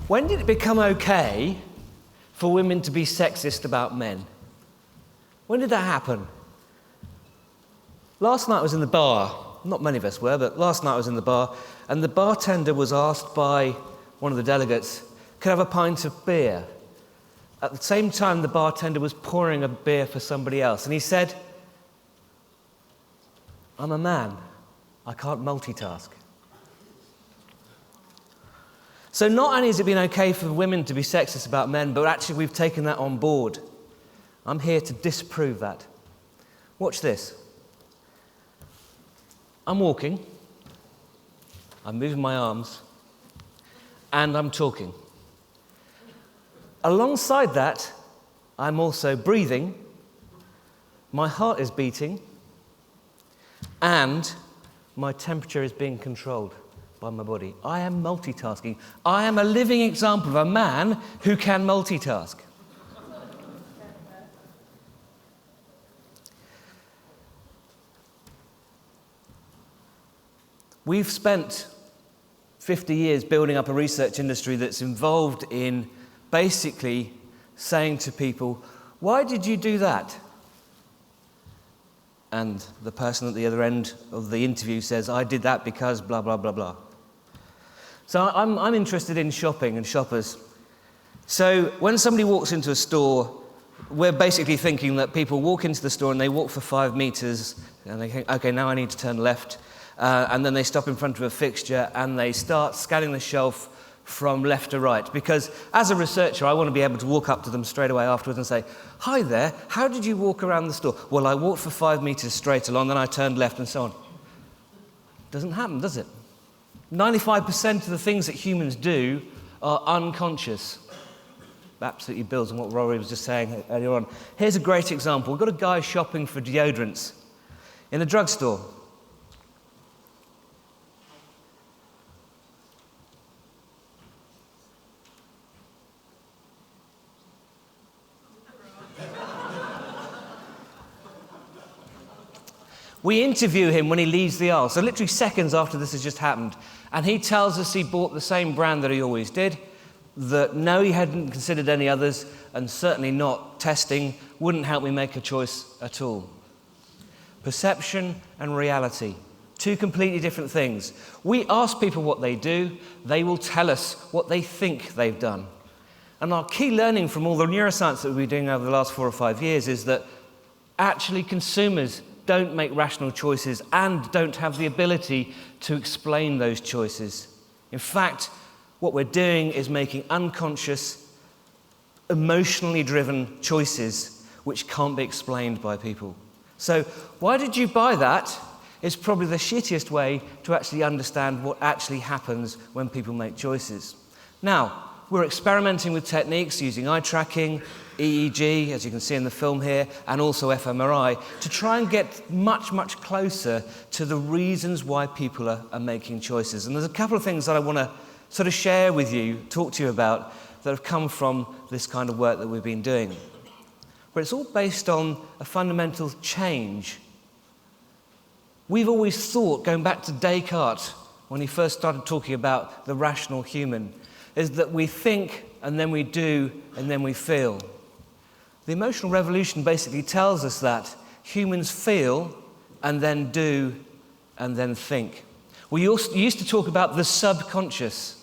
When did it become okay for women to be sexist about men? When did that happen? Last night I was in the bar. Not many of us were, but last night I was in the bar, and the bartender was asked by one of the delegates, could I have a pint of beer? At the same time, the bartender was pouring a beer for somebody else, and he said, I'm a man. I can't multitask. So not only has it been okay for women to be sexist about men, but actually we've taken that on board. I'm here to disprove that. Watch this. I'm walking, I'm moving my arms, and I'm talking. Alongside that, I'm also breathing, my heart is beating, and my temperature is being controlled by my body. I am multitasking. I am a living example of a man who can multitask. We've spent 50 years building up a research industry that's involved in basically saying to people, why did you do that? And the person at the other end of the interview says, I did that because blah, blah, blah, blah. So I'm interested in shopping and shoppers. So when somebody walks into a store, we're basically thinking that people walk into the store and they walk for 5 meters and they think, okay, now I need to turn left. And then they stop in front of a fixture and they start scanning the shelf from left to right. Because as a researcher, I want to be able to walk up to them straight away afterwards and say, hi there, how did you walk around the store? Well, I walked for 5 meters straight along, then I turned left and so on. Doesn't happen, does it? 95% of the things that humans do are unconscious. Absolutely builds on what Rory was just saying earlier on. Here's a great example. We've got a guy shopping for deodorants in a drugstore. We interview him when he leaves the aisle, so literally seconds after this has just happened, and he tells us he bought the same brand that he always did, that no, he hadn't considered any others, and certainly not testing wouldn't help me make a choice at all. Perception and reality, two completely different things. We ask people what they do, they will tell us what they think they've done. And our key learning from all the neuroscience that we've been doing over the last 4 or 5 years is that actually consumers don't make rational choices and don't have the ability to explain those choices. In fact, what we're doing is making unconscious, emotionally driven choices which can't be explained by people. So, why did you buy that? Is probably the shittiest way to actually understand what actually happens when people make choices. Now, we're experimenting with techniques using eye tracking, EEG, as you can see in the film here, and also fMRI, to try and get much, much closer to the reasons why people are making choices. And there's a couple of things that I want to sort of share with you, talk to you about, that have come from this kind of work that we've been doing. But it's all based on a fundamental change. We've always thought, going back to Descartes, when he first started talking about the rational human, is that we think, and then we do, and then we feel. The emotional revolution basically tells us that humans feel, and then do, and then think. We used to talk about the subconscious,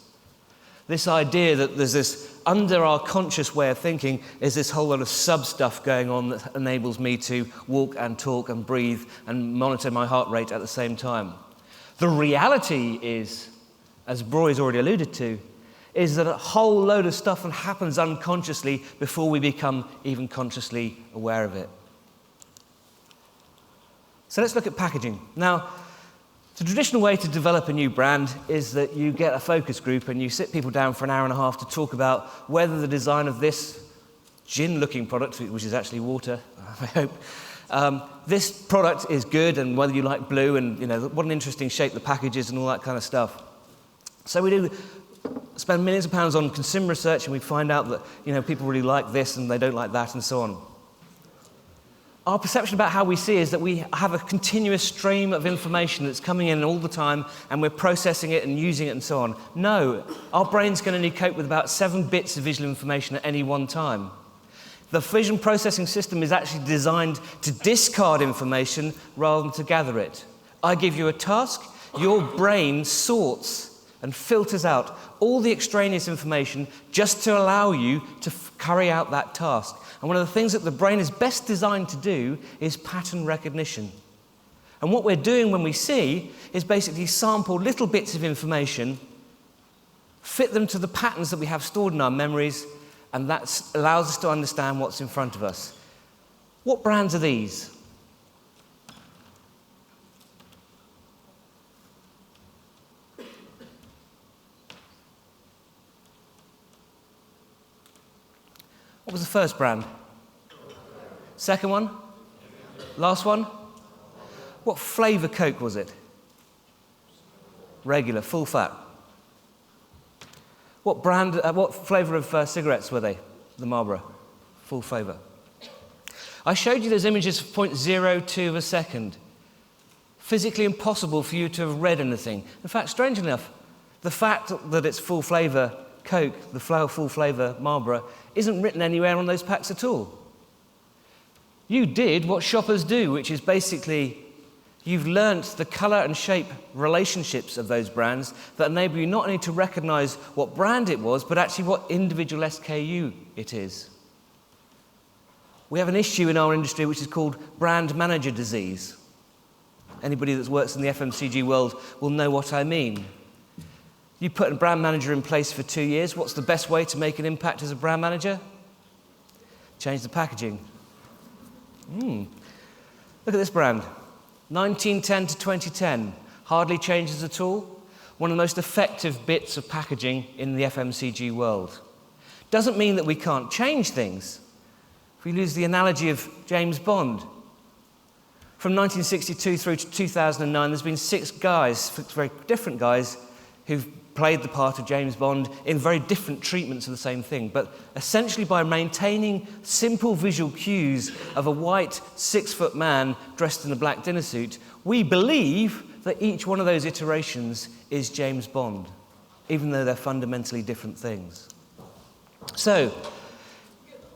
this idea that there's this, under our conscious way of thinking, is this whole lot of sub-stuff going on that enables me to walk and talk and breathe and monitor my heart rate at the same time. The reality is, as Broy's already alluded to, is that a whole load of stuff happens unconsciously before we become even consciously aware of it. So let's look at packaging. Now, the traditional way to develop a new brand is that you get a focus group and you sit people down for an hour and a half to talk about whether the design of this gin-looking product, which is actually water, I hope, this product is good, and whether you like blue, and what an interesting shape the package is and all that kind of stuff. So we spend millions of pounds on consumer research, and we find out that people really like this and they don't like that and so on. Our perception about how we see is that we have a continuous stream of information that's coming in all the time, and we're processing it and using it and so on. No, our brain's going to only cope with about 7 bits of visual information at any one time. The vision processing system is actually designed to discard information rather than to gather it. I give you a task, your brain sorts and filters out all the extraneous information just to allow you to carry out that task. And one of the things that the brain is best designed to do is pattern recognition. And what we're doing when we see is basically sample little bits of information, fit them to the patterns that we have stored in our memories, and that allows us to understand what's in front of us. What brands are these? What was the first brand? Second one? Last one? What flavour Coke was it? Regular, full fat. What brand, what flavour of cigarettes were they? The Marlboro, full flavour. I showed you those images for 0.02 of a second. Physically impossible for you to have read anything. In fact, strange enough, the fact that it's full flavour Coke, the full flavour Marlboro, isn't written anywhere on those packs at all. You did what shoppers do, which is basically you've learnt the colour and shape relationships of those brands that enable you not only to recognise what brand it was, but actually what individual SKU it is. We have an issue in our industry which is called brand manager disease. Anybody that works in the FMCG world will know what I mean. You put a brand manager in place for 2 years. What's the best way to make an impact as a brand manager? Change the packaging. Look at this brand. 1910 to 2010. Hardly changes at all. One of the most effective bits of packaging in the FMCG world. Doesn't mean that we can't change things. If we use the analogy of James Bond, from 1962 through to 2009, there's been 6 guys, very different guys, who've played the part of James Bond in very different treatments of the same thing. But essentially by maintaining simple visual cues of a white 6-foot man dressed in a black dinner suit, we believe that each one of those iterations is James Bond, even though they're fundamentally different things. So,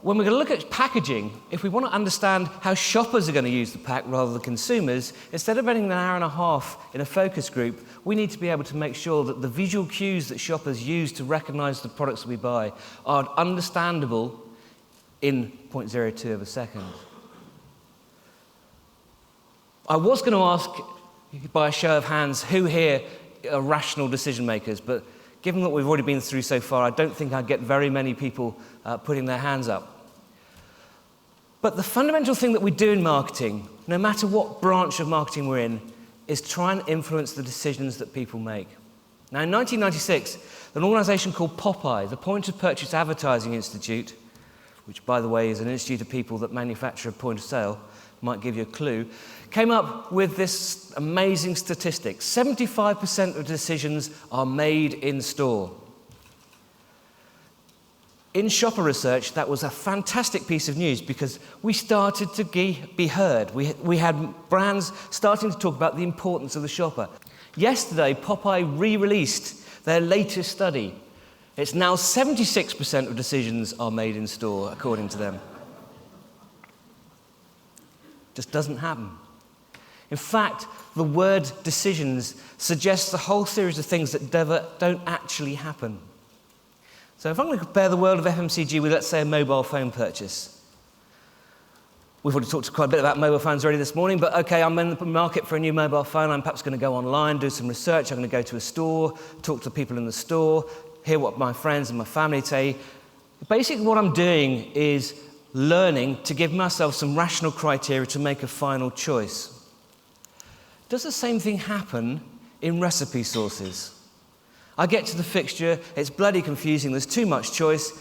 when we're going to look at packaging, if we want to understand how shoppers are going to use the pack rather than consumers, instead of spending an hour and a half in a focus group, we need to be able to make sure that the visual cues that shoppers use to recognise the products that we buy are understandable in 0.02 of a second. I was going to ask, by a show of hands, who here are rational decision makers, but given what we've already been through so far, I don't think I'd get very many people putting their hands up. But the fundamental thing that we do in marketing, no matter what branch of marketing we're in, is try and influence the decisions that people make. Now, in 1996, an organisation called Popeye, the Point of Purchase Advertising Institute, which, by the way, is an institute of people that manufacture a point of sale, might give you a clue, came up with this amazing statistic. 75% of decisions are made in store. In shopper research, that was a fantastic piece of news because we started to be heard. We had brands starting to talk about the importance of the shopper. Yesterday, Popeye re-released their latest study. It's now 76% of decisions are made in store, according to them. Just doesn't happen. In fact, the word decisions suggests a whole series of things that don't actually happen. So if I'm going to compare the world of FMCG with, let's say, a mobile phone purchase. We've already talked quite a bit about mobile phones already this morning, but okay, I'm in the market for a new mobile phone. I'm perhaps going to go online, do some research. I'm going to go to a store, talk to people in the store, hear what my friends and my family say. Basically, what I'm doing is learning to give myself some rational criteria to make a final choice. Does the same thing happen in recipe sources? I get to the fixture, it's bloody confusing, there's too much choice.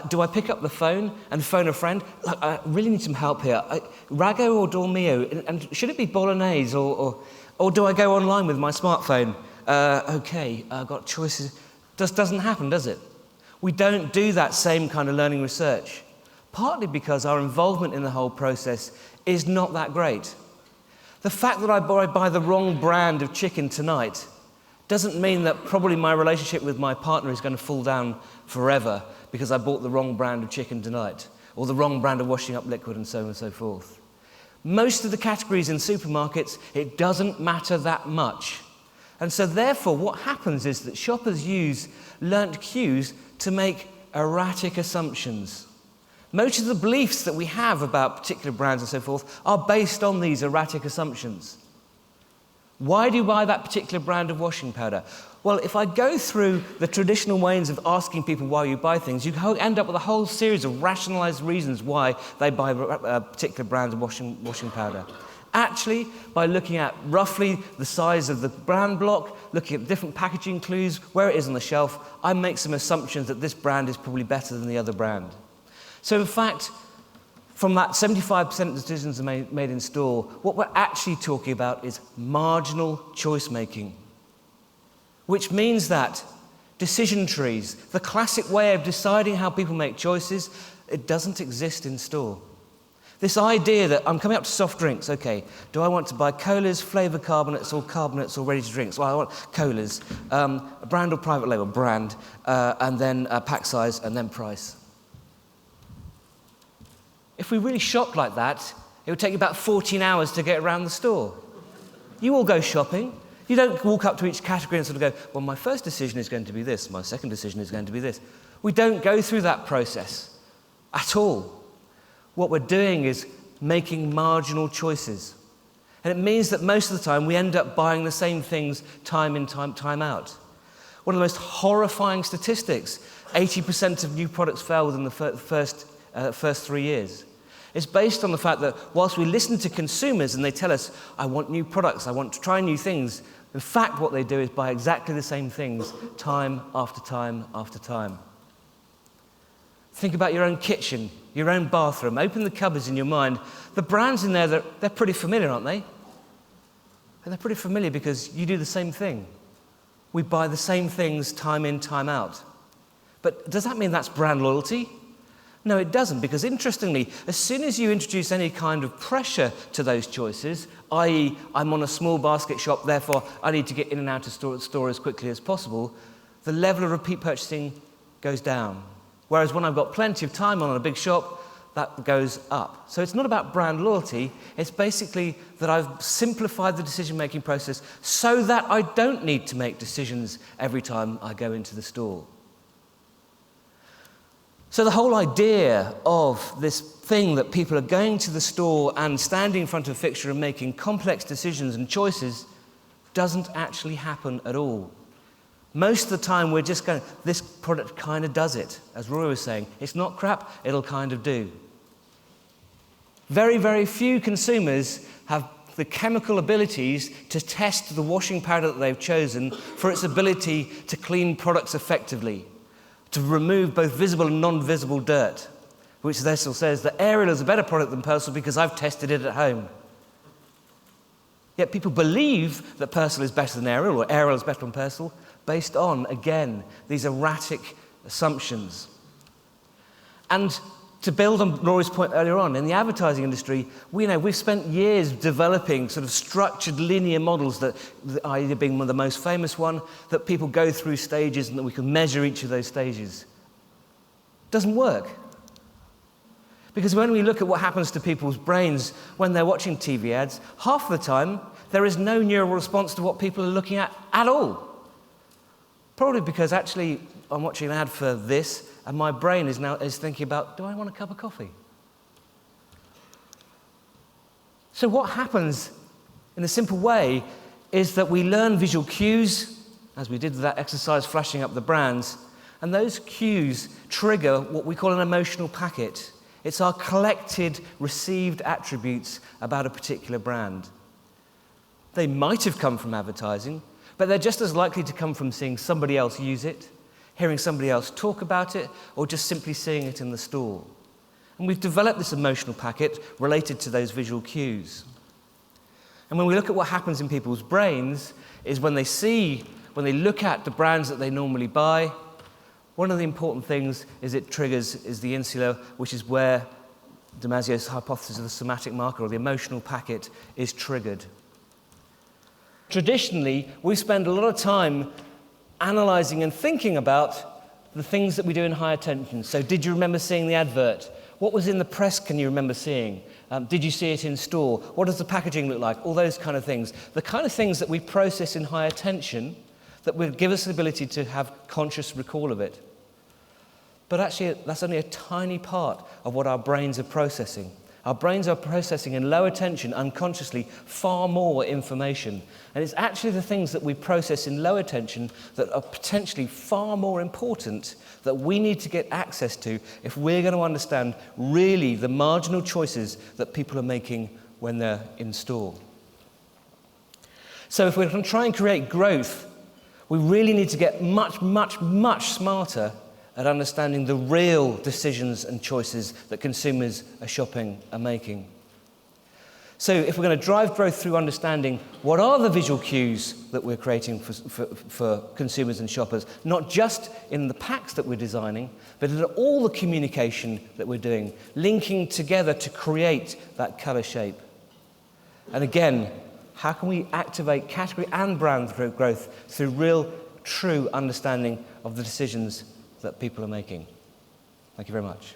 Do I pick up the phone and phone a friend? Look, I really need some help here. Ragu or Dolmio? And should it be bolognese? Or do I go online with my smartphone? Okay, I've got choices. Doesn't happen, does it? We don't do that same kind of learning research. partly because our involvement in the whole process is not that great. The fact that I buy the wrong brand of chicken tonight doesn't mean that probably my relationship with my partner is going to fall down forever because I bought the wrong brand of chicken tonight, or the wrong brand of washing up liquid, and so on and so forth. Most of the categories in supermarkets, it doesn't matter that much. And so therefore, what happens is that shoppers use learnt cues to make erratic assumptions. Most of the beliefs that we have about particular brands and so forth are based on these erratic assumptions. Why do you buy that particular brand of washing powder? Well, if I go through the traditional ways of asking people why you buy things, you end up with a whole series of rationalized reasons why they buy a particular brand of washing powder. Actually, by looking at roughly the size of the brand block, looking at different packaging clues, where it is on the shelf, I make some assumptions that this brand is probably better than the other brand. So in fact, from that 75% of decisions made in store, what we're actually talking about is marginal choice making, which means that decision trees, the classic way of deciding how people make choices, it doesn't exist in store. This idea that I'm coming up to soft drinks, okay, do I want to buy colas, flavor carbonates, or ready to drinks? Well, I want colas, a brand or private label, brand, and then pack size, and then price. If we really shopped like that, it would take about 14 hours to get around the store. You all go shopping. You don't walk up to each category and sort of go, well, my first decision is going to be this, my second decision is going to be this. We don't go through that process at all. What we're doing is making marginal choices. And it means that most of the time we end up buying the same things time in, time out. One of the most horrifying statistics, 80% of new products fail within the first 3 years. It's based on the fact that whilst we listen to consumers and they tell us, I want new products, I want to try new things, in fact what they do is buy exactly the same things time after time after time. Think about your own kitchen, your own bathroom. Open the cupboards in your mind. The brands in there, they're pretty familiar, aren't they? And they're pretty familiar because you do the same thing. We buy the same things time in, time out. But does that mean that's brand loyalty? No, it doesn't, because interestingly, as soon as you introduce any kind of pressure to those choices, i.e., I'm on a small basket shop, therefore I need to get in and out of store as quickly as possible, the level of repeat purchasing goes down. Whereas when I've got plenty of time on a big shop, that goes up. So it's not about brand loyalty, it's basically that I've simplified the decision-making process so that I don't need to make decisions every time I go into the store. So the whole idea of this thing that people are going to the store and standing in front of a fixture and making complex decisions and choices doesn't actually happen at all. Most of the time we're just going, this product kind of does it. As Roy was saying, it's not crap, it'll kind of do. Very, very few consumers have the chemical abilities to test the washing powder that they've chosen for its ability to clean products effectively, to remove both visible and non-visible dirt, which therefore says that Ariel is a better product than Persil because I've tested it at home. Yet people believe that Persil is better than Ariel, or Ariel is better than Persil, based on, again, these erratic assumptions. And to build on Rory's point earlier on, in the advertising industry, we've spent years developing sort of structured linear models that either being one of the most famous one, that people go through stages and that we can measure each of those stages. Doesn't work. Because when we look at what happens to people's brains when they're watching TV ads, half the time there is no neural response to what people are looking at all. Probably because actually I'm watching an ad for this and my brain is thinking about, do I want a cup of coffee? So what happens in a simple way is that we learn visual cues, as we did with that exercise flashing up the brands, and those cues trigger what we call an emotional packet. It's our collected, received attributes about a particular brand. They might have come from advertising, but they're just as likely to come from seeing somebody else use it, hearing somebody else talk about it, or just simply seeing it in the store. And we've developed this emotional packet related to those visual cues. And when we look at what happens in people's brains, is when they look at the brands that they normally buy, One of the important things is it triggers is the insula, which is where Damasio's hypothesis of the somatic marker or the emotional packet is triggered. Traditionally, we spend a lot of time analysing and thinking about the things that we do in high attention. So did you remember seeing the advert? What was in the press can you remember seeing? Did you see it in store? What does the packaging look like? All those kind of things. The kind of things that we process in high attention that will give us the ability to have conscious recall of it. But actually, that's only a tiny part of what our brains are processing. Our brains are processing in low attention, unconsciously, far more information. And it's actually the things that we process in low attention that are potentially far more important that we need to get access to if we're going to understand really the marginal choices that people are making when they're in store. So if we're going to try and create growth, we really need to get much, much, much smarter at understanding the real decisions and choices that consumers are making. So if we're going to drive growth through understanding what are the visual cues that we're creating for consumers and shoppers, not just in the packs that we're designing, but in all the communication that we're doing, linking together to create that colour shape. And again, how can we activate category and brand growth through real, true understanding of the decisions that people are making? Thank you very much.